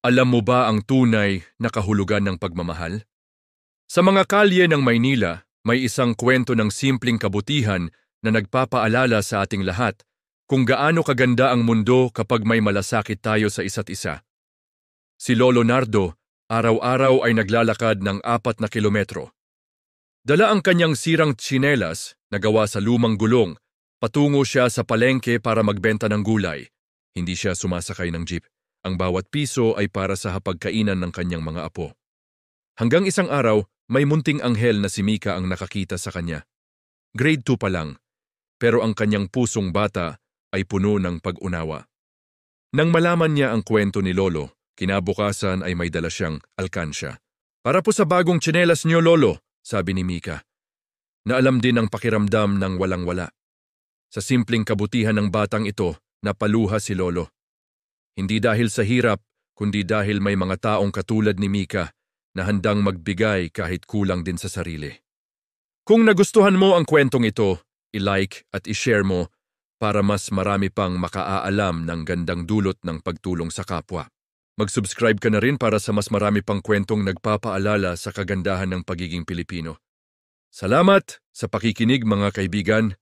Alam mo ba ang tunay na kahulugan ng pagmamahal? Sa mga kalye ng Maynila, may isang kwento ng simpleng kabutihan na nagpapaalala sa ating lahat kung gaano kaganda ang mundo kapag may malasakit tayo sa isa't isa. Si Lolo Nardo, araw-araw ay naglalakad ng 4 na kilometro. Dala ang kanyang sirang tsinelas na gawa sa lumang gulong, patungo siya sa palengke para magbenta ng gulay. Hindi siya sumasakay ng jeep. Ang bawat piso ay para sa hapagkainan ng kanyang mga apo. Hanggang isang araw, may munting anghel na si Mika ang nakakita sa kanya. Grade 2 pa lang, pero ang kanyang pusong bata ay puno ng pag-unawa. Nang malaman niya ang kwento ni Lolo, kinabukasan ay may dala siyang alkansya. Para po sa bagong tsinelas niyo, Lolo, sabi ni Mika. Naalam din ang pakiramdam ng walang-wala. Sa simpleng kabutihan ng batang ito, napaluha si Lolo. Hindi dahil sa hirap, kundi dahil may mga taong katulad ni Mika na handang magbigay kahit kulang din sa sarili. Kung nagustuhan mo ang kwentong ito, i-like at i-share mo para mas marami pang makaaalam ng gandang dulot ng pagtulong sa kapwa. Mag-subscribe ka na rin para sa mas marami pang kwentong nagpapaalala sa kagandahan ng pagiging Pilipino. Salamat sa pakikinig mga kaibigan.